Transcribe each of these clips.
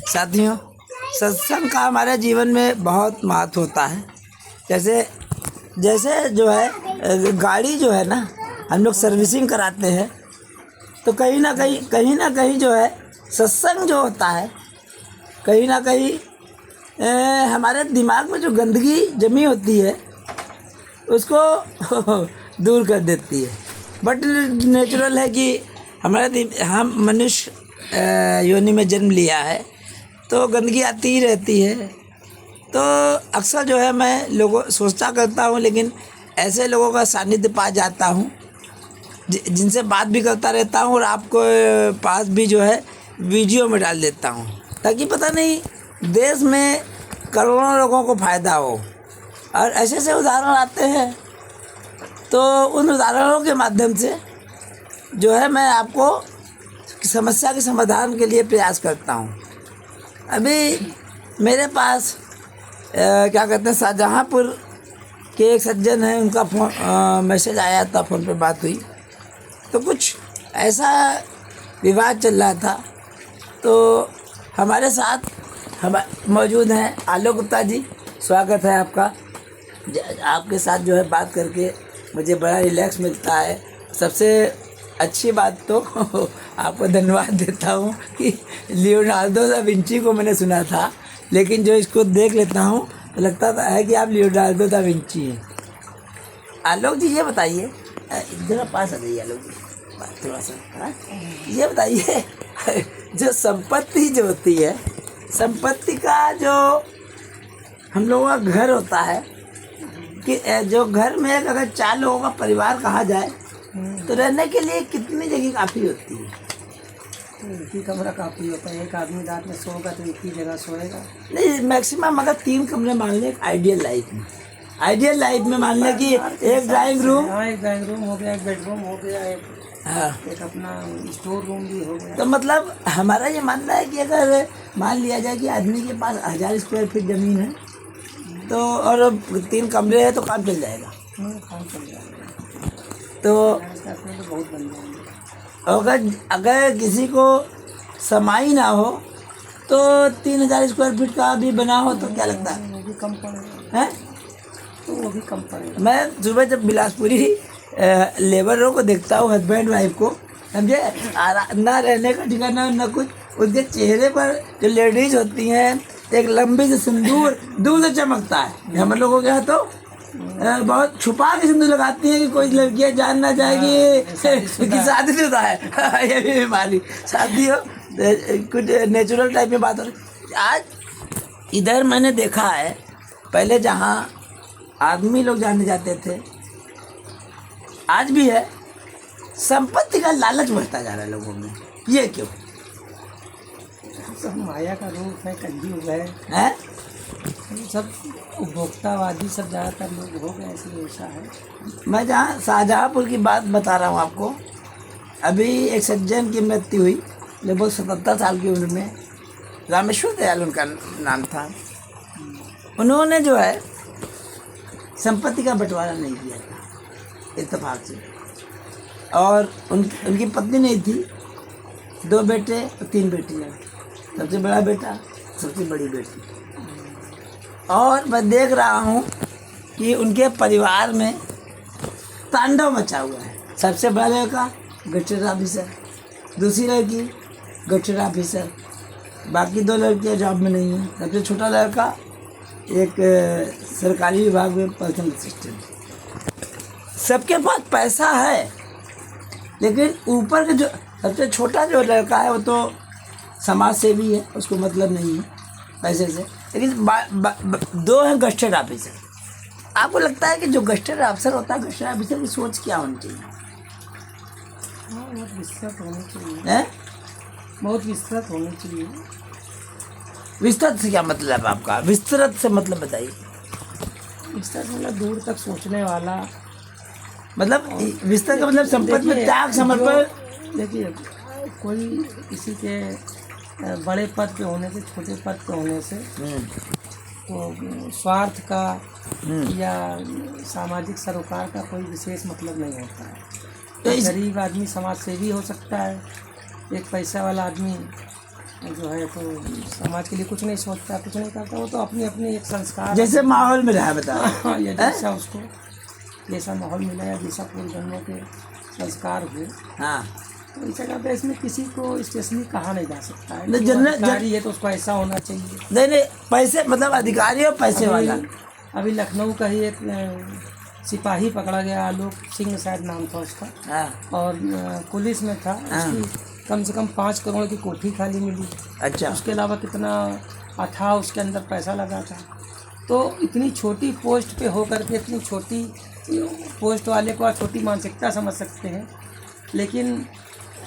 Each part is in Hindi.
साथियों, सत्संग का हमारे जीवन में बहुत महत्व होता है। जैसे जैसे जो है गाड़ी जो है ना, हम लोग सर्विसिंग कराते हैं तो कहीं ना कहीं जो है सत्संग जो होता है कहीं ना कहीं हमारे दिमाग में जो गंदगी जमी होती है उसको दूर कर देती है। बट नेचुरल है कि हम मनुष्य योनि में जन्म लिया है तो गंदगी आती ही रहती है। तो अक्सर जो है मैं लोगों सोचता करता हूँ, लेकिन ऐसे लोगों का सानिध्य पा जाता हूँ जिनसे बात भी करता रहता हूँ और आपको पास भी जो है वीडियो में डाल देता हूँ, ताकि पता नहीं देश में करोड़ों लोगों को फ़ायदा हो। और ऐसे ऐसे उदाहरण आते हैं तो उन उदाहरणों के माध्यम से जो है मैं आपको समस्या के समाधान के लिए प्रयास करता हूँ। अभी मेरे पास क्या कहते हैं, शाहजहाँपुर के एक सज्जन हैं, उनका फ़ोन मैसेज आया था, फ़ोन पे बात हुई तो कुछ ऐसा विवाद चल रहा था। तो हमारे साथ हम मौजूद हैं आलोक गुप्ता जी, स्वागत है आपका। आपके साथ जो है बात करके मुझे बड़ा रिलैक्स मिलता है। सबसे अच्छी बात तो आपको धन्यवाद देता हूँ कि लियोनार्डो दा विंची को मैंने सुना था, लेकिन जो इसको देख लेता हूँ तो लगता है कि आप लियोनार्डो दा विंची हैं। आलोक जी ये बताइए, जरा पास आ जाइए आलोक जी, थोड़ा सा। हाँ, ये बताइए जो संपत्ति जो होती है, संपत्ति का जो हम लोगों का घर होता है कि जो घर में अगर 4 लोगों का परिवार कहा जाए तो रहने के लिए कितनी जगह काफ़ी होती है? एक ही कमरा काफ़ी होता है। एक आदमी रात में सोएगा तो एक ही जगह सोएगा। नहीं, मैक्सिमम अगर 3 कमरे मान लें आइडियल लाइफ में मान लें कि एक ड्राइंग रूम, हाँ, एक ड्राइंग रूम हो गया, एक बेडरूम हो गया, हाँ, एक अपना स्टोर रूम भी हो गया। तो मतलब हमारा ये मानना है कि अगर मान लिया जाए कि आदमी के पास 1000 स्क्वायर फीट ज़मीन है तो और 3 कमरे हैं तो काम चल जाएगा। काम चल जाएगा तो बहुत बन जाएंगे। अगर किसी को समाई ना हो तो 3000 स्क्वायर फीट का भी बना हो तो क्या लगता है? वो भी कम पड़ेगा। हैं? तो वो भी कम पड़ेगा। मैं सुबह जब बिलासपुरी लेबरों को देखता हूँ, हस्बैंड वाइफ को, समझे, ना रहने का ठिकाना ना कुछ, उनके चेहरे पर जो लेडीज होती हैं एक लंबी से सिंदूर दूर से चमकता है। हम लोगों के यहाँ तो बहुत छुपा के सिंदूर लगाती हैं कि कोई लड़कियाँ जान ना जाएगी कि शादीशुदा है। ये भी बीमारी शादी हो, कुछ नेचुरल टाइप में बात हो रही। आज इधर मैंने देखा है, पहले जहाँ आदमी लोग जाने जाते थे, आज भी है, संपत्ति का लालच बढ़ता जा रहा है लोगों में। ये क्यों? सब माया का रूप है, कलयुग है? सब उपभोक्तावादी सब ज़्यादातर लोग हो गए, इसलिए ऐसा है। मैं जहाँ शाहजहाँपुर की बात बता रहा हूँ आपको, अभी एक सज्जन की मृत्यु हुई लगभग 77 साल की उम्र में, रामेश्वर दयाल उनका नाम था। उन्होंने जो है संपत्ति का बंटवारा नहीं किया था इत्तेफाक से, और उनकी पत्नी नहीं थी, 2 बेटे और 3 बेटियाँ, सबसे बड़ा बेटा, सबसे बड़ी बेटी। और मैं देख रहा हूँ कि उनके परिवार में तांडव मचा हुआ है। सबसे बड़ा लड़का गठरी ऑफिसर, दूसरी लड़की गठरी ऑफिसर, बाकी 2 लड़कियाँ जॉब में नहीं हैं। सबसे छोटा लड़का एक सरकारी विभाग में पर्सनल असिस्टेंट। सबके पास पैसा है, लेकिन ऊपर के जो सबसे छोटा जो लड़का है वो तो समाज सेवी है, उसको मतलब नहीं है पैसे से, लेकिन 2 हैं गस्टेड ऑफिसर। आपको लगता है कि जो गस्टेड ऑफिसर होता है, गस्टेड ऑफिसर की सोच क्या होनी चाहिए? बहुत विस्तृत होनी चाहिए है? बहुत विस्तृत होनी चाहिए। विस्तृत से क्या मतलब आपका? विस्तृत से मतलब बताइए। विस्तृत मतलब दूर तक सोचने वाला, मतलब विस्तृत का मतलब संपत्ति में त्याग समर्पण। देखिए, कोई किसी के बड़े पद पे होने से, छोटे पद पे होने से तो स्वार्थ का या सामाजिक सरोकार का कोई विशेष मतलब नहीं होता है। तो गरीब आदमी समाज सेवी हो सकता है, एक पैसा वाला आदमी जो है तो समाज के लिए कुछ नहीं सोचता, कुछ नहीं करता, वो तो अपनी अपनी एक संस्कार, जैसे माहौल में रहा बता। हाँ, या जैसा उसको जैसा माहौल मिला या जैसा पूर्वजन्मों के संस्कार हुए, हाँ, तो इस जगह पे इसमें किसी को स्पेशली कहा नहीं जा सकता है नहीं, कि वो अधिकारी है तो उसको ऐसा होना चाहिए। नहीं नहीं, पैसे मतलब अधिकारी और पैसे वाला। अभी लखनऊ का ही एक सिपाही पकड़ा गया, आलोक सिंह शायद नाम था उसका, हाँ, और पुलिस में था, उसकी कम से कम 5 करोड़ की कोठी खाली मिली। अच्छा, उसके अलावा कितना अथाह उसके अंदर पैसा लगा था। तो इतनी छोटी पोस्ट पे होकर के इतनी छोटी पोस्ट वाले को आप छोटी मानसिकता समझ सकते हैं, लेकिन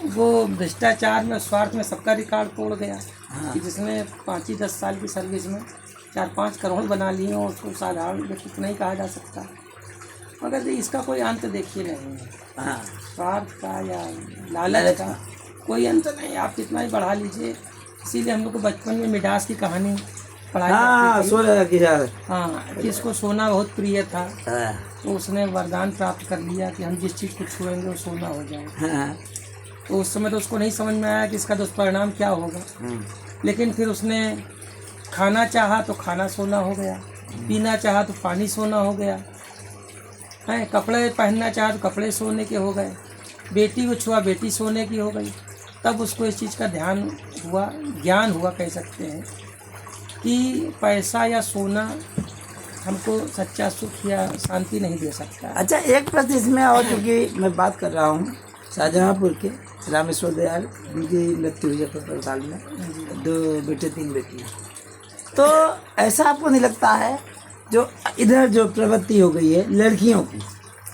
वो भ्रष्टाचार में, स्वार्थ में सबका रिकॉर्ड तोड़ गया कि जिसने 5-10 साल की सर्विस में 4-5 करोड़ बना लिए और उसको साधारण व्यक्ति तो नहीं कहा जा सकता। मगर इसका कोई अंत देखिए नहीं है, हाँ, स्वार्थ का या लालच का कोई अंत नहीं। आप कितना ही बढ़ा लीजिए, इसीलिए हम लोग को बचपन में मिडास की कहानी पढ़ाई हाँ, जाती थी। सोना की हाँ, हाँ, कि इसको सोना बहुत प्रिय था, हाँ, तो उसने वरदान प्राप्त कर लिया कि हम जिस चीज़ को छुएंगे वो सोना हो जाए। हाँ, तो उस समय तो उसको नहीं समझ में आया कि इसका दुष्परिणाम क्या होगा, लेकिन फिर उसने खाना चाहा तो खाना सोना हो गया, पीना चाहा तो पानी सोना हो गया, हैं, कपड़े पहनना चाहा तो कपड़े सोने के हो गए, बेटी को छुआ बेटी सोने की हो गई। तब उसको इस चीज़ का ध्यान हुआ, ज्ञान हुआ कह सकते हैं, कि पैसा या सोना हमको सच्चा सुख या शांति नहीं दे सकता। अच्छा, एक प्रश्न इसमें और, क्योंकि मैं बात कर रहा हूँ शाहजहाँपुर के रामेश्वर दयाल, उनकी मृत्यु हुई है अस्पताल में, 2 बेटे 3 बेटियाँ। तो ऐसा आपको नहीं लगता है जो इधर जो प्रवृत्ति हो गई है लड़कियों की,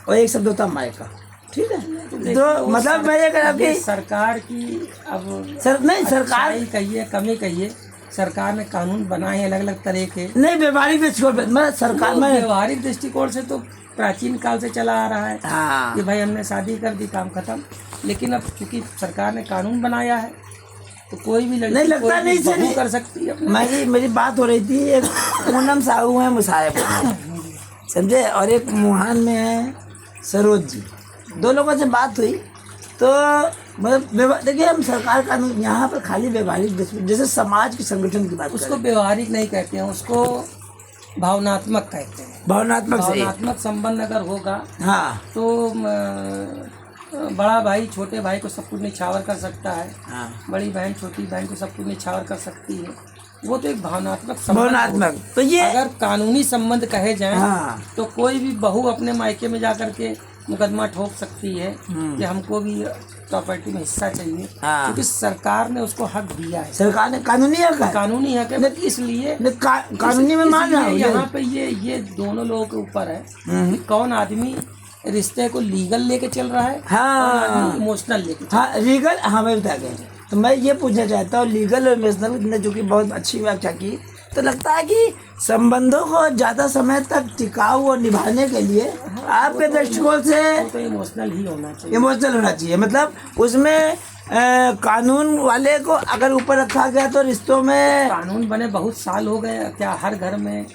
और एक शब्द होता मायका, ठीक है, तो मतलब मैं ये कह रहा हूँ कि सरकार की अब नहीं, सरकार अच्छाई कहिए कमी कहिए, सरकार ने कानून बनाए हैं अलग अलग तरह के। नहीं, व्यवहारिक दृष्टिकोण पे मैं सरकार में, व्यवहारिक दृष्टिकोण से तो प्राचीन काल से चला आ रहा है हाँ, कि भाई हमने शादी कर दी, काम खत्म। लेकिन अब क्योंकि सरकार ने कानून बनाया है तो कोई भी लड़की नहीं लगता, कोई भी नहीं बहू सर, कर सकती है। मेरी बात हो रही थी, एक पूनम साहू है मुसाहिब, समझे, और एक मुहान में है सरोज जी, 2 लोगों से बात हुई। तो मतलब देखिए, हम सरकार कानून यहाँ पर खाली व्यवहारिक दृष्टि, जैसे समाज के संगठन की बात उसको व्यवहारिक नहीं कहते हैं, उसको भावनात्मक कहते हैं। भावनात्मक संबंध अगर होगा, हाँ, तो बड़ा भाई छोटे भाई को सब कुछ निछावर कर सकता है, हाँ, बड़ी बहन छोटी बहन को सब कुछ निछावर कर सकती है, वो तो एक भावनात्मक संबंध भावनात्मक। तो ये अगर कानूनी संबंध कहे जाएं, हाँ, तो कोई भी बहू अपने मायके में जाकर के मुकदमा ठोक सकती है कि हमको भी प्रॉपर्टी में हिस्सा चाहिए, हाँ, क्योंकि सरकार ने उसको हक दिया है, सरकार ने कानूनी हक है, कानूनी हक है। इसलिए कानूनी में मान रहा हूँ यहाँ पे ये दोनों लोगों के ऊपर है कि कौन आदमी रिश्ते को लीगल लेके चल रहा है, हाँ, इमोशनल लेके। हाँ, लीगल, हाँ, मैं बता गया। तो मैं ये पूछना चाहता हूँ, लीगल और इमोशनल ने जो कि बहुत अच्छी व्याख्या की, तो लगता है कि संबंधों को ज़्यादा समय तक टिकाऊ और निभाने के लिए आपके दृष्टिकोण से तो इमोशनल ही होना चाहिए, इमोशनल होना चाहिए। मतलब उसमें कानून वाले को अगर ऊपर रखा गया तो रिश्तों में, कानून बने बहुत साल हो गए, क्या हर घर में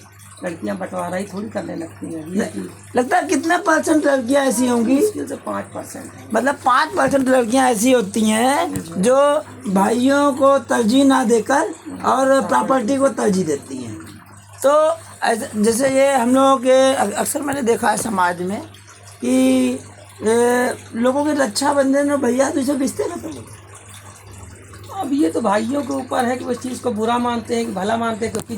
लड़कियां बंटवारा ही थोड़ी करने लगती हैं? लगता है कितने % लड़कियां ऐसी होंगी? मुश्किल से 5%। मतलब 5% लड़कियां ऐसी होती हैं जो भाइयों को तरजीह ना देकर और प्रॉपर्टी को तरजीह देती हैं। तो जैसे ये हम लोगों के अक्सर मैंने देखा है समाज में कि लोगों के रक्षाबंधन और भैया दूसरे रिश्ते खत्म हो गए। अब ये तो भाइयों के ऊपर है कि वो इस चीज़ को बुरा मानते हैं कि भला मानते हैं, क्योंकि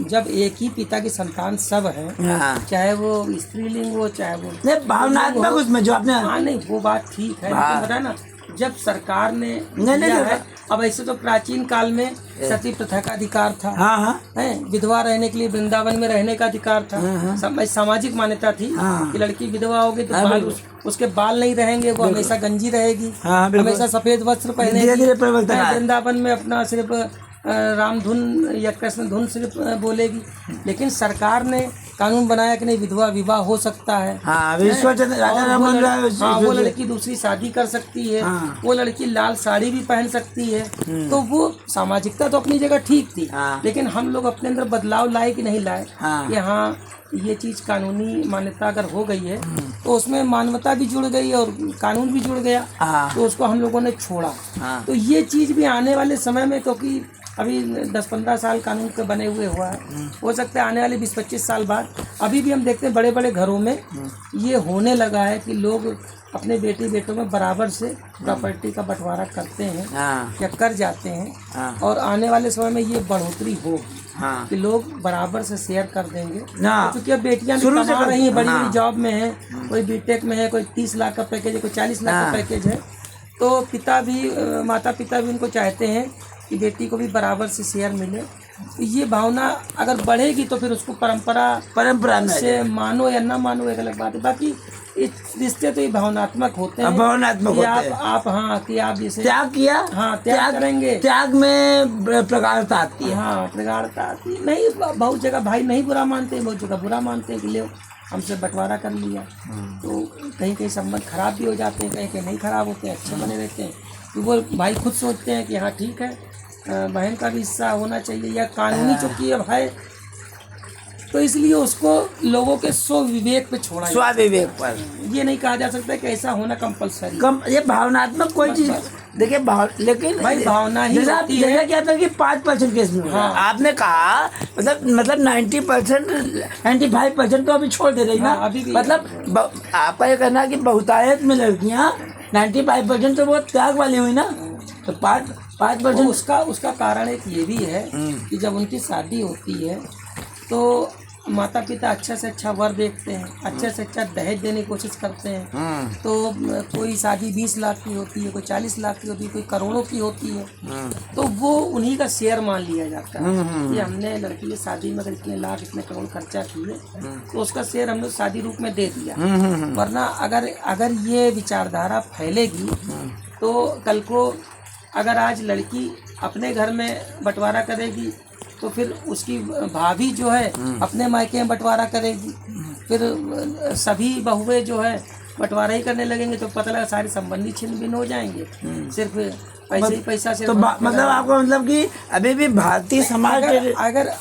जब एक ही पिता की संतान सब है, हाँ, चाहे वो स्त्रीलिंग हो चाहे वो नहीं, भावनात्मक उसमें जो आपने, हाँ नहीं वो बात ठीक है, लेकिन बताया ना जब सरकार ने नहीं दिया है। अब ऐसे तो प्राचीन काल में सती प्रथा का अधिकार था, हाँ, हाँ, है, विधवा रहने के लिए वृंदावन में रहने का अधिकार था, सामाजिक मान्यता थी कि लड़की विधवा होगी तो बाल उसके बाल नहीं रहेंगे, वो हमेशा गंजी रहेगी, हमेशा सफेद वस्त्र पहनेगी, वृंदावन में अपना सिर्फ राम धुन या कृष्ण धुन सिर्फ बोलेगी। लेकिन सरकार ने कानून बनाया कि नहीं, विधवा विवाह हो सकता है, हाँ, वो लड़की दूसरी शादी कर सकती है, वो लड़की लाल साड़ी भी पहन सकती है। तो वो सामाजिकता तो अपनी जगह ठीक थी, लेकिन हम लोग अपने अंदर बदलाव लाए कि नहीं लाए कि हाँ ये चीज़ कानूनी मान्यता अगर हो गई है तो उसमें मानवता भी जुड़ गई और कानून भी जुड़ गया, हाँ तो उसको हम लोगों ने छोड़ा। हाँ तो ये चीज़ भी आने वाले समय में, क्योंकि अभी 10-15 साल कानून के बने हुए हुआ है, हो सकता है आने वाले 20-25 साल बाद अभी भी हम देखते हैं बड़े बड़े घरों में ये होने लगा है कि लोग अपने बेटी बेटों में बराबर से प्रॉपर्टी का बंटवारा करते हैं हाँ या कर जाते हैं। हाँ और आने वाले समय में ये बढ़ोतरी होगी हाँ कि लोग बराबर से शेयर कर देंगे, हाँ। क्योंकि अब बेटियां भी शुरू से कमा रही हैं, बड़ी हाँ। बड़ी जॉब में है, कोई बीटेक में है, कोई 30 लाख का पैकेज है, कोई 40 लाख हाँ। का पैकेज है। तो पिता भी माता पिता भी उनको चाहते हैं कि बेटी को भी बराबर से शेयर मिले। तो ये भावना अगर बढ़ेगी तो फिर उसको परंपरा में से मानो या ना मानो एक अलग बात है। बाकी इस रिश्ते तो ये भावनात्मक होते हैं, भावनात्मक कि होते हैं। आप हाँ कि आप जैसे त्याग किया, हाँ त्याग करेंगे, त्याग में प्रगाढ़ता आती है। हाँ प्रगाढ़ता आती है। नहीं, बहुत जगह भाई नहीं बुरा मानते हैं, बहुत जगह बुरा मानते हैं कि ले हमसे बंटवारा कर लिया। तो कहीं कहीं संबंध खराब भी हो जाते हैं, कहीं कहीं नहीं खराब होते हैं, अच्छे बने रहते हैं। तो वो भाई खुद सोचते हैं कि हाँ ठीक है, बहन का भी हिस्सा होना चाहिए, या कानूनी चूंकि अब है तो इसलिए उसको लोगों के स्वविवेक पे छोड़ा जाए। स्वविवेक पर ये नहीं कहा जा सकता कि ऐसा होना कंपलसरी। कम ये भावनात्मक कोई चीज देखिए लेकिन भाई भावना ही जैसा होती है। जैसा क्या था कि 5% केस में हाँ। आपने कहा मतलब 90% 95% तो अभी छोड़ दे रही ना। हाँ, अभी भी मतलब आपका ये कहना है कि बहुतायत में लड़कियां 95% तो वो त्याग वाली हुई ना, तो 5% उसका कारण एक ये भी है कि जब उनकी शादी होती है तो माता पिता अच्छा से अच्छा वर देखते हैं, अच्छे से अच्छा दहेज देने की कोशिश करते हैं। तो कोई शादी 20 लाख की होती है, कोई 40 लाख की होती है, कोई करोड़ों की होती है, तो वो उन्हीं का शेयर मान लिया जाता है कि हमने लड़की की शादी में अगर इतने लाख इतने करोड़ खर्चा किए तो उसका शेयर हमने शादी रूप में दे दिया। वरना अगर ये विचारधारा फैलेगी तो कल को अगर आज लड़की अपने घर में बंटवारा करेगी तो फिर उसकी भाभी जो है अपने मायके में बंटवारा करेगी, फिर सभी बहुएं जो है बंटवारा ही करने लगेंगे, तो पता लगा सारे संबंधी छिन्न भिन्न हो जाएंगे, सिर्फ पैसे ही पैसा से। तो मतलब आपको मतलब कि अभी भी भारतीय समाज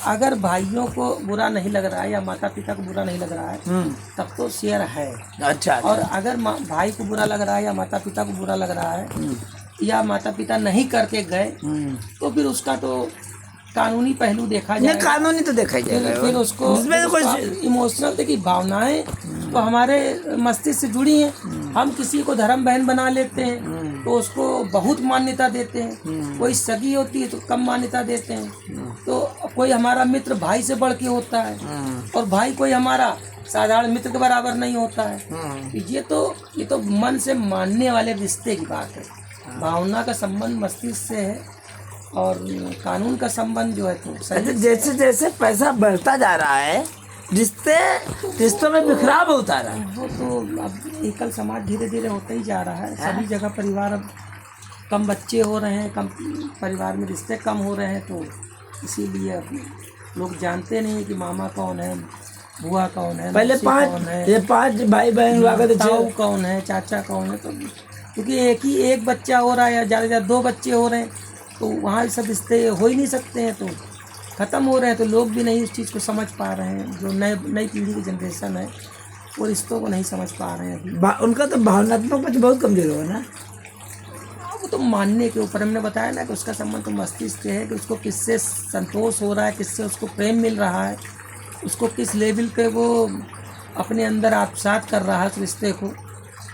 अगर भाइयों को बुरा नहीं लग रहा है या माता पिता को बुरा नहीं लग रहा है तब तो शेयर है। अच्छा। और अगर भाई को बुरा लग रहा है या माता पिता को बुरा लग रहा है या माता पिता नहीं करके गए तो फिर उसका तो कानूनी पहलू देखा जाए। कानूनी तो देखा जाएगा, फिर उसको इमोशनल, देखिए भावनाएं तो हमारे मस्तिष्क से जुड़ी हैं। हम किसी को धर्म बहन बना लेते हैं तो उसको बहुत मान्यता देते हैं, कोई सगी होती है तो कम मान्यता देते हैं, तो कोई हमारा मित्र भाई से बढ़ के होता है और भाई कोई हमारा साधारण मित्र के बराबर नहीं होता है। ये तो मन से मानने वाले रिश्ते की बात है। भावना का संबंध मस्तिष्क से है और कानून का संबंध जो है तो जैसे जैसे पैसा बढ़ता जा रहा है रिश्तों में बिखराव होता रहा है। वो तो अब एकल समाज धीरे धीरे होता ही जा रहा है। सभी जगह परिवार अब कम बच्चे हो रहे हैं, कम परिवार में रिश्ते कम हो रहे हैं, तो इसीलिए अब लोग जानते नहीं कि मामा कौन है, बुआ कौन है, पहले 5 भाई बहन हुआ करते, ताऊ कौन है, चाचा कौन है। तो क्योंकि एक बच्चा हो रहा है या ज़्यादा 2 बच्चे हो रहे हैं तो वहाँ सब रिश्ते हो ही नहीं सकते हैं, तो ख़त्म हो रहे हैं। तो लोग भी नहीं उस चीज़ को समझ पा रहे हैं, जो नई पीढ़ी की जनरेशन है वो रिश्तों को नहीं समझ पा रहे हैं अभी। उनका तो भावनात्मक पक्ष बहुत कमजोर हुआ ना। वो तो मानने के ऊपर हमने बताया ना कि उसका संबंध तो मस्तिष्क से है कि उसको किससे संतोष हो रहा है, किससे उसको प्रेम मिल रहा है, उसको किस लेवल पे वो अपने अंदर आत्मसात कर रहा है उस रिश्ते को।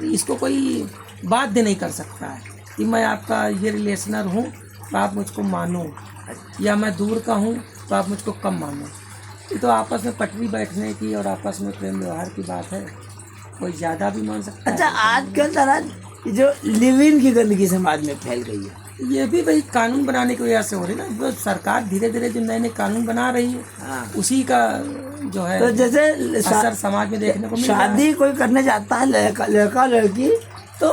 इसको कोई बाध्य नहीं कर सकता है कि मैं आपका ये रिलेशनर हूँ तो आप मुझको मानो, या मैं दूर का हूँ तो आप मुझको कम मानो। ये तो आपस में पटरी बैठने की और आपस में प्रेम व्यवहार की बात है, कोई ज़्यादा भी मान सकता है। अच्छा, आजकल तरह जो लिव इन की गंदगी समाज में फैल गई है, ये भी भाई कानून बनाने की वजह से हो रही है ना। जो सरकार धीरे धीरे जो नए नए कानून बना रही है उसी का जो है तो जैसे असर समाज में देखने को मिल रहा है। शादी कोई करने जाता है लड़का लड़की, तो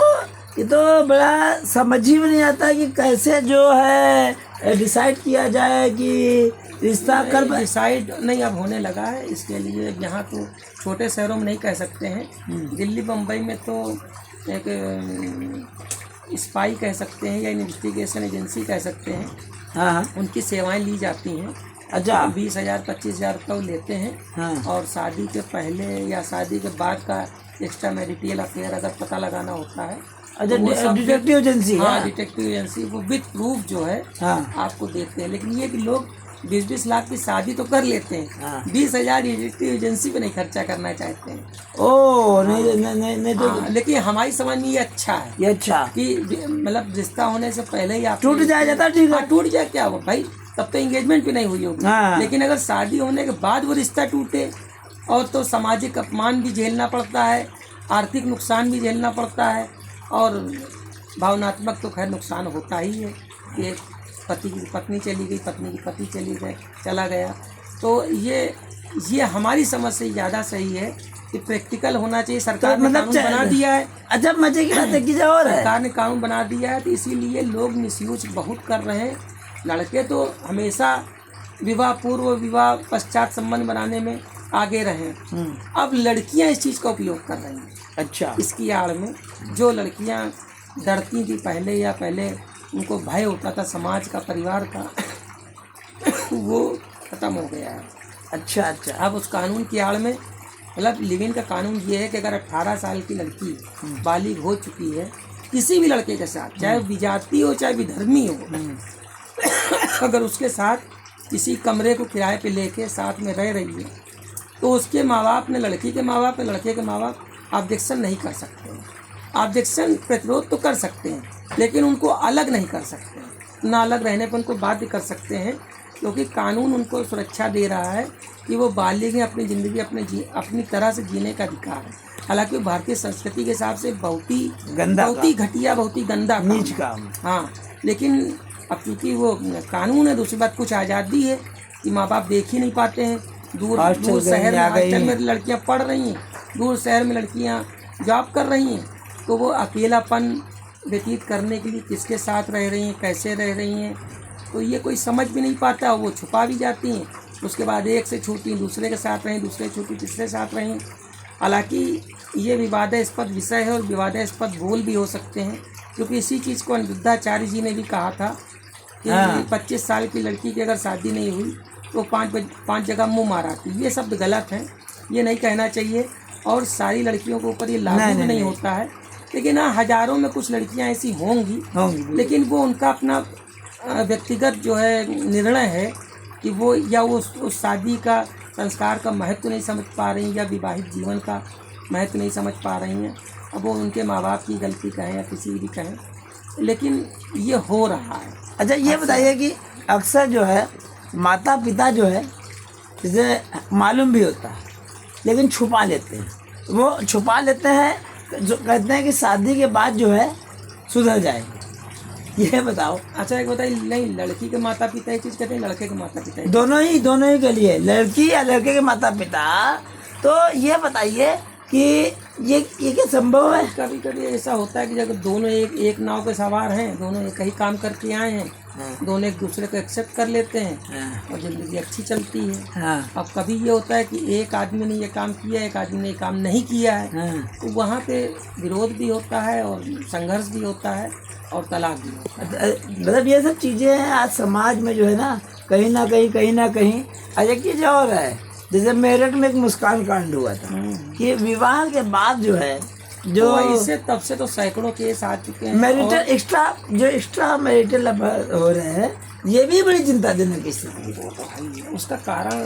ये तो बड़ा समझ ही में नहीं आता कि कैसे जो है डिसाइड किया जाए कि रिश्ता कर डिसाइड नहीं अब होने लगा है। इसके लिए यहाँ तो छोटे शहरों में नहीं कह सकते हैं, दिल्ली बम्बई में तो एक स्पाई कह सकते हैं या इन्वेस्टिगेशन एजेंसी कह सकते हैं, हाँ उनकी सेवाएं ली जाती हैं। अच्छा। 20,000 25,000 रुपये वो लेते हैं। हाँ। और शादी के पहले या शादी के बाद का एक्स्ट्रा मैरिटल अफेयर अगर पता लगाना होता है अच्छा, तो वो सब डिटेक्टिव एजेंसी है। हाँ, डिटेक्टिव एजेंसी वो विद प्रूफ जो है हाँ। आपको देते हैं। लेकिन ये कि लोग 20-20 लाख की शादी तो कर लेते हैं, हाँ। 20,000 डिटेक्टिव एजेंसी पे नहीं खर्चा करना चाहते हैं। ओ नहीं तो हाँ, लेकिन हमारी समझ में ये अच्छा है ये अच्छा कि मतलब रिश्ता होने से पहले ही आप टूट जाए जाता, ठीक है। हाँ, टूट जाए क्या हुआ भाई, तब तो एंगेजमेंट भी नहीं हुई होगी। हाँ। लेकिन अगर शादी होने के बाद वो रिश्ता टूटे और तो सामाजिक अपमान भी झेलना पड़ता है, आर्थिक नुकसान भी झेलना पड़ता है और भावनात्मक तो खैर नुकसान होता ही है कि पति की पत्नी चली गई, पत्नी की पति चला गया। तो ये हमारी समझ से ज़्यादा सही है कि प्रैक्टिकल होना चाहिए। सरकार ने कानून बना दिया है। अच्छा, मजे की बात की और है, सरकार ने कानून बना दिया है तो इसीलिए लोग मिसयूज बहुत कर रहे हैं। लड़के तो हमेशा विवाह पूर्व विवाह पश्चात संबंध बनाने में आगे रहे। अब लड़कियां इस चीज़ का उपयोग कर रही हैं। अच्छा, इसकी आड़ में जो लड़कियां डरती थी पहले या पहले उनको भय होता था समाज का, परिवार का, वो खत्म हो गया है। अच्छा अच्छा। अब उस कानून की आड़ में मतलब लिव इन का कानून ये है कि अगर 18 साल की लड़की बालिग हो चुकी है किसी भी लड़के के साथ, चाहे विजाती हो चाहे विधर्मी हो, अगर उसके साथ किसी कमरे को किराए पे लेके साथ में रह रही है तो उसके माँ बाप ने, लड़की के माँ बाप ने, लड़के के माँ बाप ऑब्जेक्शन नहीं कर सकते हैं। ऑब्जेक्शन प्रतिरोध तो कर सकते हैं लेकिन उनको अलग नहीं कर सकते हैं। ना अलग रहने पर उनको बाध्य कर सकते हैं क्योंकि कानून उनको सुरक्षा दे रहा है कि वो बालिग हैं, अपनी ज़िंदगी अपनी तरह से जीने का अधिकार है। हालांकि भारतीय संस्कृति के हिसाब से बहुत ही घटिया, बहुत ही गंदा नीच काम। हाँ, लेकिन अब चूँकि वो कानून है, दूसरी बात कुछ आज़ादी है कि माँ बाप देख ही नहीं पाते हैं। दूर शहर में हॉस्टल में लड़कियाँ पढ़ रही हैं, दूर शहर में लड़कियाँ जॉब कर रही हैं, तो वो अकेलापन व्यतीत करने के लिए किसके साथ रह रही हैं, कैसे रह रही हैं, तो ये कोई समझ भी नहीं पाता। वो छुपा भी जाती हैं। उसके बाद एक से छोटी दूसरे के साथ रहें, दूसरे छोटी तीसरे साथ रहें। हालांकि ये विवादास्पद विषय है और विवादास्पद बोल भी हो सकते हैं क्योंकि इसी चीज़ को अनिरुद्धाचार्य जी ने भी कहा था कि 25 साल की लड़की की अगर शादी नहीं हुई तो 5 जगह मुँह माराती। ये शब्द गलत है, ये नहीं कहना चाहिए और सारी लड़कियों के ऊपर ये लागू भी नहीं होता है। लेकिन हाँ, हज़ारों में कुछ लड़कियाँ ऐसी होंगी, लेकिन वो उनका अपना व्यक्तिगत जो है निर्णय है कि वो या वो उस शादी का संस्कार का महत्व नहीं समझ पा रही या विवाहित जीवन का महत्व नहीं समझ पा रही हैं। अब वो उनके माँ बाप की गलती कहें या किसी भी कहें, लेकिन ये हो रहा है। अच्छा, ये बताइए कि अक्सर जो है माता पिता जो है जिसे मालूम भी होता है लेकिन छुपा लेते हैं। वो छुपा लेते हैं, जो कहते हैं कि शादी के बाद जो है सुधर जाएंगे। ये बताओ। अच्छा, एक बताइए, नहीं लड़की के माता पिता ये चीज़ कहते हैं, लड़के के माता पिता दोनों ही के लिए, लड़की या लड़के के माता पिता। तो ये बताइए कि ये क्या संभव है? कभी कभी ऐसा होता है कि जब दोनों एक नाव पे सवार हैं, दोनों एक ही काम करके आए हैं, दोनों एक दूसरे को एक्सेप्ट कर लेते हैं और ज़िंदगी अच्छी चलती है। अब कभी ये होता है कि एक आदमी ने ये काम किया है, एक आदमी ने ये काम नहीं किया है, तो वहाँ पे विरोध भी होता है और संघर्ष भी होता है और तलाक भी होता है। मतलब ये सब चीज़ें हैं आज समाज में जो है ना कहीं ना कहीं। एक चीज़ और है, जैसे मेरठ में एक मुस्कान कांड हुआ था कि विवाह के बाद जो है जो तो इससे तब से तो सैकड़ों केस आ चुके हैं। मैरिटल एक्स्ट्रा मैरिटल हो रहे हैं, ये भी बड़ी चिंताजनक स्थिति है। उसका कारण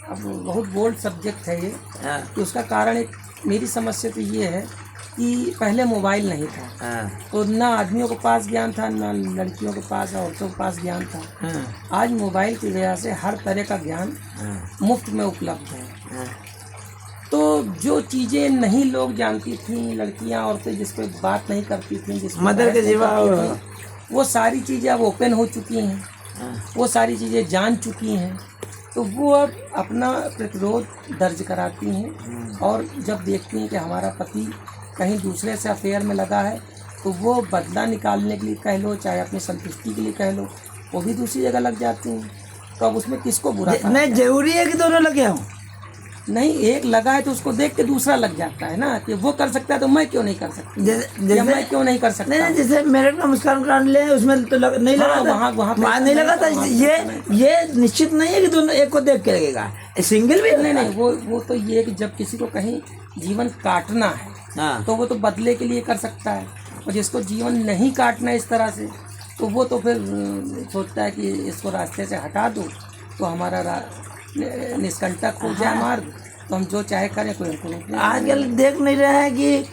अब बहुत बोल्ड सब्जेक्ट है ये कि उसका कारण एक मेरी समझ से तो ये है कि पहले मोबाइल नहीं था तो ना आदमियों के पास ज्ञान था, ना लड़कियों के पास, औरतों के पास ज्ञान था। आज मोबाइल की वजह से हर तरह का ज्ञान मुफ्त में उपलब्ध है। तो जो चीज़ें नहीं लोग जानती थी, लड़कियां औरतें जिस पर बात नहीं करती थी, जिस मदर के सिवा, वो सारी चीज़ें अब ओपन हो चुकी हैं, वो सारी चीज़ें जान चुकी हैं। तो वो अब अपना प्रतिरोध दर्ज कराती हैं और जब देखती हैं कि हमारा पति कहीं दूसरे से अफेयर में लगा है तो वो बदला निकालने के लिए कह लो, चाहे अपनी संतुष्टि के लिए कह लो, वो भी दूसरी जगह लग जाती हैं। तो अब उसमें किसको बुरा? नहीं, जरूरी है कि दोनों लगे हों। नहीं, एक लगा है तो उसको देख के दूसरा लग जाता है ना, कि वो कर सकता है तो मैं क्यों नहीं कर सकता, या मैं क्यों नहीं कर सकता। नहीं, जैसे मेरे को मुस्कान कराने ले उसमें तो नहीं लगा था, वहाँ नहीं लगा था। ये निश्चित नहीं है कि दोनों एक को देख के लगेगा, सिंगल भी नहीं। वो तो ये कि जब किसी को कहीं जीवन काटना है तो वो तो बदले के लिए कर सकता है, और जिसको जीवन नहीं काटना इस तरह से तो वो तो फिर सोचता है कि इसको रास्ते से हटा दो तो हमारा निष्कंटक हो जाए मार्ग, तो हम जो चाहे करें, कोई हमको रोक नहीं। आजकल देख नहीं रहे हैं कि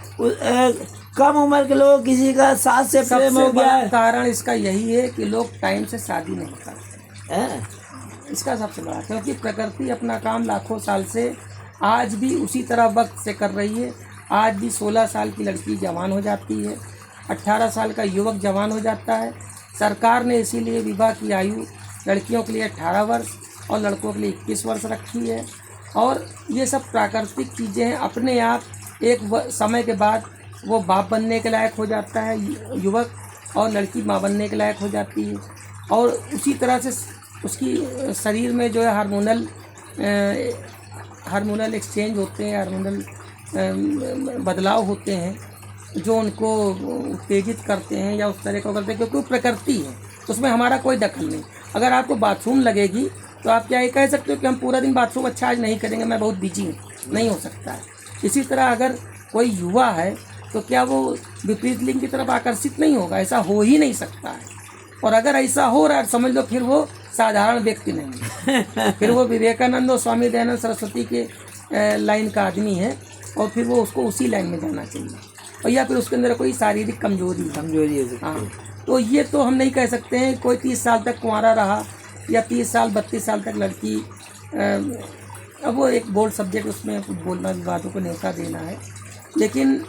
कम उम्र के लोग किसी का साथ से प्रेम हो गया है। कारण इसका यही है कि लोग टाइम से शादी नहीं करते, इसका सबसे बड़ा, क्योंकि प्रकृति अपना काम लाखों साल से आज भी उसी तरह वक्त से कर रही है। आज भी 16 साल की लड़की जवान हो जाती है, 18 साल का युवक जवान हो जाता है। सरकार ने इसीलिए विवाह की आयु लड़कियों के लिए 18 वर्ष और लड़कों के लिए 21 वर्ष रखी है। और ये सब प्राकृतिक चीज़ें हैं, अपने आप एक समय के बाद वो बाप बनने के लायक हो जाता है युवक, और लड़की माँ बनने के लायक हो जाती है। और उसी तरह से उसकी शरीर में जो है हार्मोनल एक्सचेंज होते हैं, हार्मोनल बदलाव होते हैं जो उनको उत्तेजित करते हैं या उस तरह का करते हैं, क्योंकि वो प्रकृति है, उसमें हमारा कोई दखल नहीं। अगर आपको बाथरूम लगेगी तो आप क्या ये कह सकते हो कि हम पूरा दिन बाथरूम अच्छा आज नहीं करेंगे, मैं बहुत बिजी हूँ, नहीं हो सकता है। इसी तरह अगर कोई युवा है तो क्या वो विपरीत लिंग की तरफ आकर्षित नहीं होगा, ऐसा हो ही नहीं सकता है। और अगर ऐसा हो रहा है समझ लो फिर वो साधारण व्यक्ति नहीं है, फिर वो विवेकानंद और स्वामी दयानंद सरस्वती के लाइन का आदमी है, और फिर वो उसको उसी लाइन में जाना चाहिए, और या फिर उसके अंदर कोई शारीरिक कमजोरी है। हाँ, तो ये तो हम नहीं कह सकते हैं कोई 30 साल तक कुंवारा रहा या 30 साल 32 साल तक लड़की, अब वो एक बोल्ड सब्जेक्ट, उसमें कुछ बोलना, विवादों को न्योता देना है। लेकिन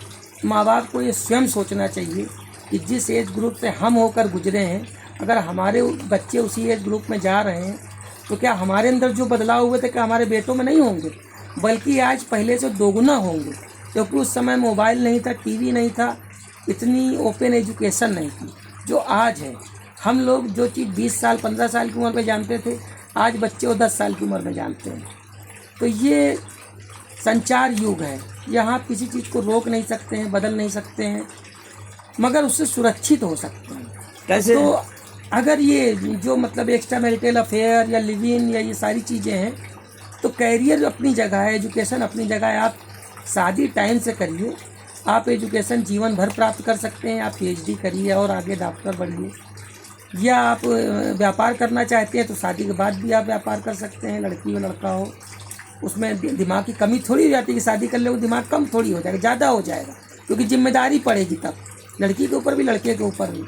माँ बाप को ये स्वयं सोचना चाहिए कि जिस एज ग्रुप से हम होकर गुजरे हैं, अगर हमारे बच्चे उसी एज ग्रुप में जा रहे हैं तो क्या हमारे अंदर जो बदलाव हुए थे क्या हमारे बेटों में नहीं होंगे, बल्कि आज पहले से दोगुना होंगे, क्योंकि उस समय मोबाइल नहीं था, टीवी नहीं था, इतनी ओपन एजुकेशन नहीं थी जो आज है। हम लोग जो चीज़ 20 साल 15 साल की उम्र में जानते थे, आज बच्चे वो 10 साल की उम्र में जानते हैं। तो ये संचार युग है, यहाँ आप किसी चीज़ को रोक नहीं सकते हैं, बदल नहीं सकते हैं, मगर उससे सुरक्षित हो सकते हैं। कैसे? तो अगर ये जो मतलब एक्स्ट्रा मैरिटल अफेयर या लिव इन या ये सारी चीज़ें हैं, तो कैरियर अपनी जगह है, एजुकेशन अपनी जगह है। आप शादी टाइम से करिए, आप एजुकेशन जीवन भर प्राप्त कर सकते हैं। आप PhD करिए और आगे डॉक्टर बनिए, या आप व्यापार करना चाहते हैं तो शादी के बाद भी आप व्यापार कर सकते हैं, लड़की हो लड़का हो। उसमें दिमाग की कमी थोड़ी हो जाती है कि शादी कर ले, वो दिमाग कम थोड़ी हो जाएगा, ज़्यादा हो जाएगा, क्योंकि जिम्मेदारी पड़ेगी तब लड़की के ऊपर भी लड़के के ऊपर भी।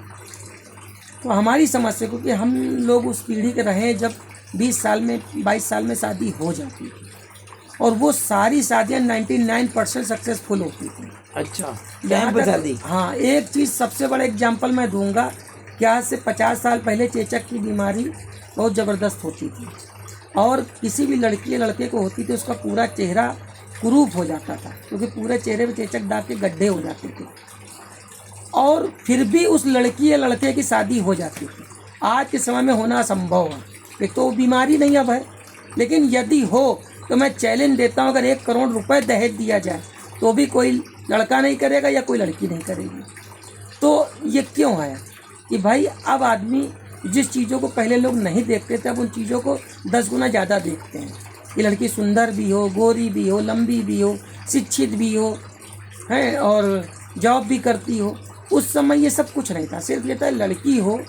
तो हमारी समस्या, क्योंकि हम लोग उस पीढ़ी के रहे जब 20 साल में 22 साल में शादी हो जाती थी, और वो सारी शादियाँ 99% सक्सेसफुल होती थी। अच्छा, टाइम बता दी। हाँ, एक चीज़ सबसे बड़ा एग्जाम्पल मैं दूंगा कि आज से 50 साल पहले चेचक की बीमारी बहुत ज़बरदस्त होती थी, और किसी भी लड़की या लड़के को होती थी उसका पूरा चेहरा कुरूप हो जाता था, क्योंकि पूरे चेहरे में चेचक दाग के गड्ढे हो जाते थे, और फिर भी उस लड़की या लड़के की शादी हो जाती थी। आज के समय में होना असंभव है, एक तो बीमारी नहीं अब है, लेकिन यदि हो तो मैं चैलेंज देता हूँ, अगर 1 करोड़ रुपए दहेज दिया जाए तो भी कोई लड़का नहीं करेगा या कोई लड़की नहीं करेगी। तो ये क्यों है कि भाई अब आदमी जिस चीज़ों को पहले लोग नहीं देखते थे, अब उन चीज़ों को 10 गुना ज़्यादा देखते हैं कि लड़की सुंदर भी हो, गोरी भी हो, लंबी भी हो, शिक्षित भी हो, हैं, और जॉब भी करती हो। उस समय ये सब कुछ नहीं था, सिर्फ ये था लड़की हो,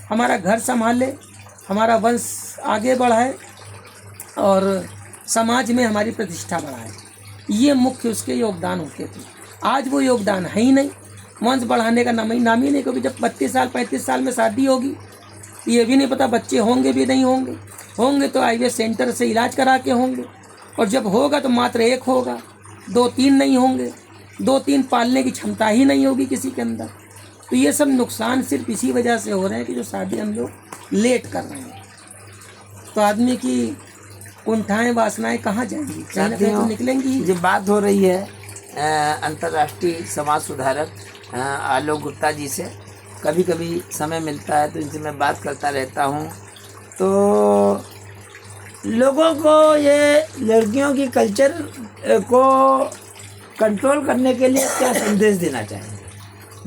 हमारा घर संभाले, हमारा वंश आगे बढ़ाए और समाज में हमारी प्रतिष्ठा बढ़ाए। ये मुख्य उसके योगदान होते थे। आज वो योगदान है ही नहीं, वंश बढ़ाने का नाम ही नहीं, क्योंकि जब 32 साल 35 साल में शादी होगी ये भी नहीं पता बच्चे होंगे भी नहीं होंगे, होंगे तो IVF सेंटर से इलाज करा के होंगे, और जब होगा तो मात्र 1 होगा, 2-3 नहीं होंगे, 2-3 पालने की क्षमता ही नहीं होगी किसी के अंदर। तो ये सब नुकसान सिर्फ इसी वजह से हो रहे हैं कि जो शादी हम लोग लेट कर रहे हैं। तो आदमी की कुंठाएं वासनाएं कहाँ जाएंगी, कहीं ना कहीं तो निकलेंगी। जो बात हो रही है अंतर्राष्ट्रीय समाज सुधारक आलोक गुप्ता जी से, कभी कभी समय मिलता है तो इनसे मैं बात करता रहता हूँ। तो लोगों को ये लड़कियों की कल्चर को कंट्रोल करने के लिए क्या संदेश देना चाहिए?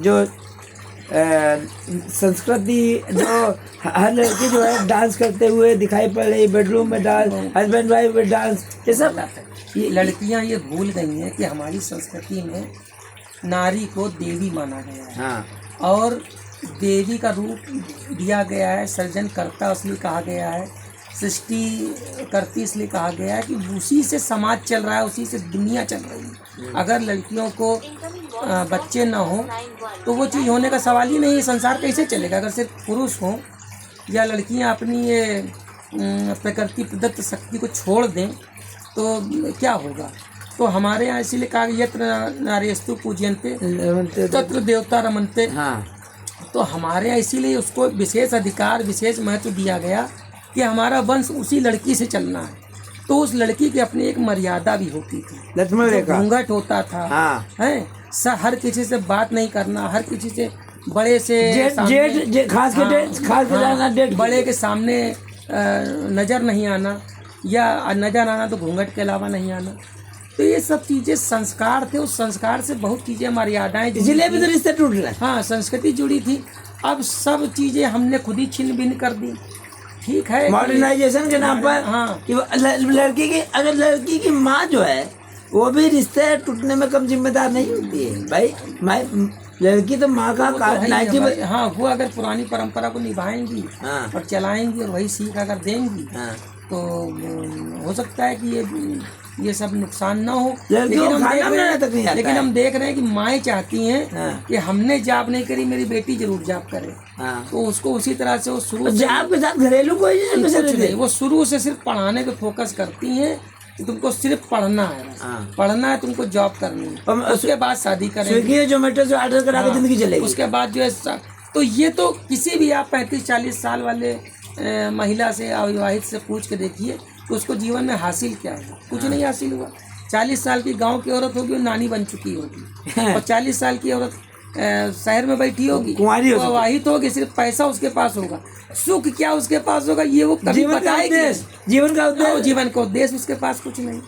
जो संस्कृति जो हर लड़की जो है डांस करते हुए दिखाई पड़ रही, बेडरूम में डांस, हस्बैंड वाइफ में डांस, ये सब ये लड़कियां ये भूल गई हैं कि हमारी संस्कृति में नारी को देवी माना गया है। हाँ। और देवी का रूप दिया गया है, सर्जन करता इसलिए कहा गया है, सृष्टि करती इसलिए कहा गया है कि उसी से समाज चल रहा है, उसी से दुनिया चल रही है। अगर लड़कियों को बच्चे ना हो तो वो चीज़ होने का सवाल ही नहीं है। संसार कैसे चलेगा अगर सिर्फ पुरुष हो या लड़कियां अपनी ये प्रकृति प्रदत्त शक्ति को छोड़ दें तो क्या होगा? तो हमारे यहाँ इसीलिए कहा यत्र नार्यस्तु पूज्यन्ते तत्र देवता रमन्ते। हाँ। तो हमारे यहाँ इसीलिए उसको विशेष अधिकार, विशेष महत्व दिया गया कि हमारा वंश उसी लड़की से चलना है। तो उस लड़की की अपनी एक मर्यादा भी होती थी, लक्ष्मण रेखा, घूंघट होता था। हाँ। है हर किसी से बात नहीं करना, हर किसी से बड़े से खास के जाना, बड़े के सामने नजर नहीं आना, या नजर आना तो घूंघट के अलावा नहीं आना। तो ये सब चीजें संस्कार थे, उस संस्कार से बहुत चीजें मर्यादाएं, इसलिए भी तो रिश्ते टूट रहे हैं। हाँ, संस्कृति जुड़ी थी। अब सब चीजें हमने खुद ही छिन्न भिन्न कर दी। ठीक है, मॉडर्नाइजेशन के नाम पर। हाँ, कि लड़की की, अगर लड़की की माँ जो है वो भी रिश्ते टूटने में कम जिम्मेदार नहीं होती है भाई। लड़की तो माँ का हाँ, वो अगर पुरानी परंपरा को निभाएंगी और चलाएंगी और वही सीख अगर देंगी तो हो सकता है कि ये सब नुकसान ना हो। लेकिन हम देख रहे हैं कि माएँ चाहती हैं कि हमने जॉब नहीं करी, मेरी बेटी जरूर जॉब करे। तो उसको उसी तरह से वो शुरू जॉब के साथ घरेलू कोई नहीं, वो शुरू से सिर्फ पढ़ाने पे फोकस करती हैं कि तुमको सिर्फ पढ़ना है, पढ़ना है, तुमको जॉब करनी है, उसके बाद शादी करेंगे, जोमेटो से ऑर्डर करा के जिंदगी चलेगी। उसके बाद जो है तो ये तो किसी भी आप 35-40 साल वाले महिला से, अविवाहित से पूछ के देखिए तो उसको जीवन में हासिल क्या है? कुछ नहीं हासिल हुआ। 40 साल की गांव की औरत होगी, वो नानी बन चुकी होगी, और 40 साल की औरत शहर में बैठी होगी, कुंवारी होगी, अविवाहित होगी, सिर्फ पैसा उसके पास होगा, सुख क्या उसके पास होगा ये वो कभी बताएगी। जीवन का उद्देश्य उसके पास कुछ नहीं,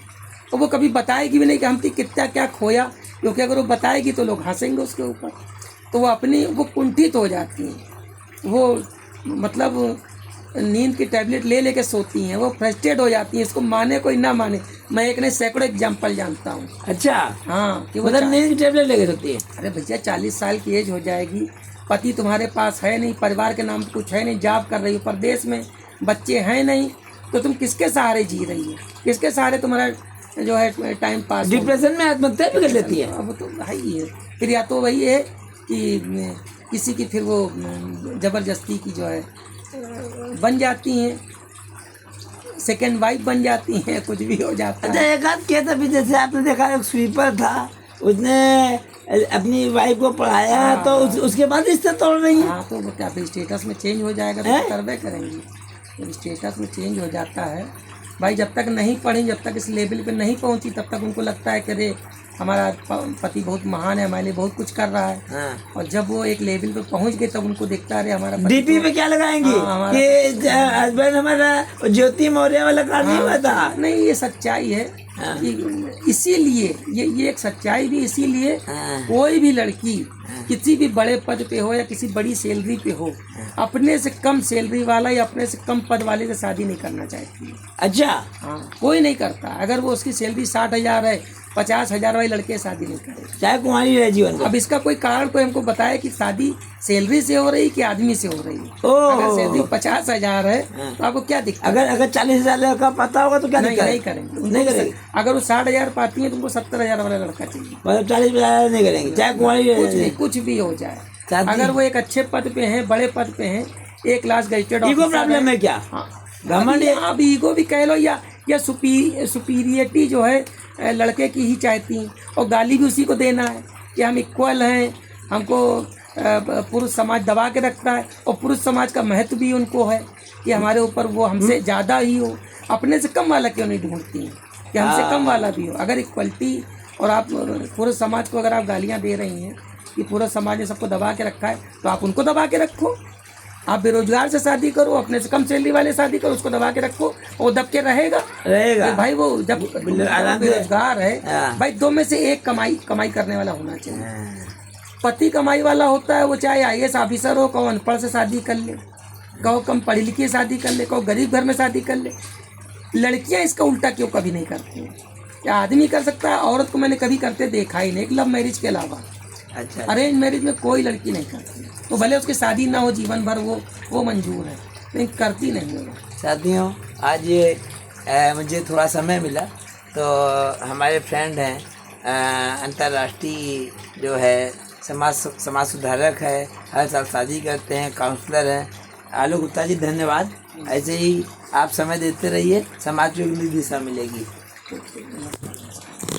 और वो कभी बताएगी भी नहीं कि हमने कितना क्या खोया, क्योंकि अगर वो बताएगी तो लोग हंसेंगे उसके ऊपर। तो वो कुंठित हो जाती हैं, वो मतलब नींद की टैबलेट ले लेके सोती हैं, वो फ्रस्ट्रेट हो जाती हैं, इसको माने कोई ना माने। मैं एक नहीं सैकड़ों एग्जाम्पल जानता हूँ। अच्छा, हाँ, कि मतलब नींद की टैबलेट लेके सोती है। अरे भैया 40 साल की एज हो जाएगी, पति तुम्हारे पास है नहीं, परिवार के नाम कुछ है नहीं, जॉब कर रही हो प्रदेश में, बच्चे हैं नहीं, तो तुम किसके सहारे जी रही हो? किसके सहारे तुम्हारा जो है टाइम पास? डिप्रेशन में आत्महत्या भी कर लेती है। अब तो भाई है, फिर या तो वही है कि किसी की फिर वो जबरदस्ती की जो है बन जाती हैं, सेकेंड वाइफ बन जाती हैं, कुछ भी हो जाता है। अच्छा, एक आध किया था भी, जैसे आपने देखा एक स्वीपर था, उसने अपनी वाइफ को पढ़ाया, तो उसके बाद रिश्ता तोड़ रही है। हाँ, तो वो क्या स्टेटस में चेंज हो जाएगा तो करवे करेंगी। तो स्टेटस में चेंज हो जाता है भाई। जब तक नहीं पढ़ी, जब तक इस लेवल पे नहीं पहुंची, तब तक उनको लगता है कि अरे हमारा पति बहुत महान है, हमारे लिए बहुत कुछ कर रहा है। और जब वो एक लेवल पे पहुंच गए तब उनको दिखता है अरे हमारा डीपी पे क्या लगाएंगे कि हस्बैंड हमारा ज्योति मौर्य वाला कार्ड नहीं हुआ था। नहीं, ये सच्चाई है। इसीलिए ये एक सच्चाई भी, इसीलिए कोई भी लड़की किसी भी बड़े पद पे हो या किसी बड़ी सैलरी पे हो, अपने से कम सैलरी वाला या अपने से कम पद वाले से शादी नहीं करना चाहती। अच्छा, हाँ, कोई नहीं करता। अगर वो उसकी सैलरी 60,000 है, 50,000 वाले लड़के शादी नहीं करे, चाहे कुंवारी रहे जीवन। अब इसका कोई कारण कोई हमको बताए कि शादी सैलरी से हो रही कि आदमी से हो रही है। अगर सैलरी 50,000 है तो आपको क्या दिक्कत? अगर 40,000 का पता होगा तो क्या नहीं करेंगे, नहीं करेंगे। अगर वो 60,000 पाती है तो उनको 70,000 वाला लड़का चाहिए, मतलब 40,000 नहीं करेंगे, चाहे कुंवारी कुछ भी हो जाए। अगर वो एक अच्छे पद पे हैं, बड़े पद पे हैं, एक class gazetted officer. Ego problem है क्या? घमंड, अब ईगो भी कह लो या सुपीरियरिटी जो है लड़के की ही चाहती हैं, और गाली भी उसी को देना है कि हम इक्वल हैं, हमको पुरुष समाज दबा के रखता है, और पुरुष समाज का महत्व भी उनको है कि हमारे ऊपर वो हमसे ज़्यादा ही हो। अपने से कम वाला क्यों नहीं ढूंढती हैं कि हमसे कम वाला भी हो? अगर इक्वलिटी, और आप पुरुष समाज को अगर आप गालियाँ दे रही हैं कि पूरा समाज ने सबको दबा के रखा है, तो आप उनको दबा के रखो। आप बेरोजगार से शादी करो, अपने से कम सैलरी वाले शादी करो, उसको दबा के रखो, वो दब के रहेगा। भाई वो जब बेरोजगार है, हाँ। भाई दो में से एक कमाई करने वाला होना चाहिए। पति कमाई वाला होता है, वो चाहे IAS ऑफिसर हो, कहो अनपढ़ से शादी कर ले, कहो कम पढ़ी लिखी शादी कर ले, कहो गरीब घर में शादी कर ले। लड़कियां इसका उल्टा क्यों कभी नहीं करती हैं? क्या आदमी कर सकता है? औरत को मैंने कभी करते देखा ही नहीं, एक लव मैरिज के अलावा। अच्छा, अरेंज मैरिज में कोई लड़की नहीं करती, तो भले उसकी शादी ना हो जीवन भर, वो मंजूर है, लेकिन करती नहीं है वो। साथियों, आज ये मुझे थोड़ा समय मिला तो हमारे फ्रेंड हैं, अंतर्राष्ट्रीय जो है समाज सुधारक है, हर साल शादी करते हैं, काउंसलर हैं, आलोक गुप्ता जी, धन्यवाद। ऐसे ही आप समय देते रहिए, समाज को एक नई दिशा मिलेगी।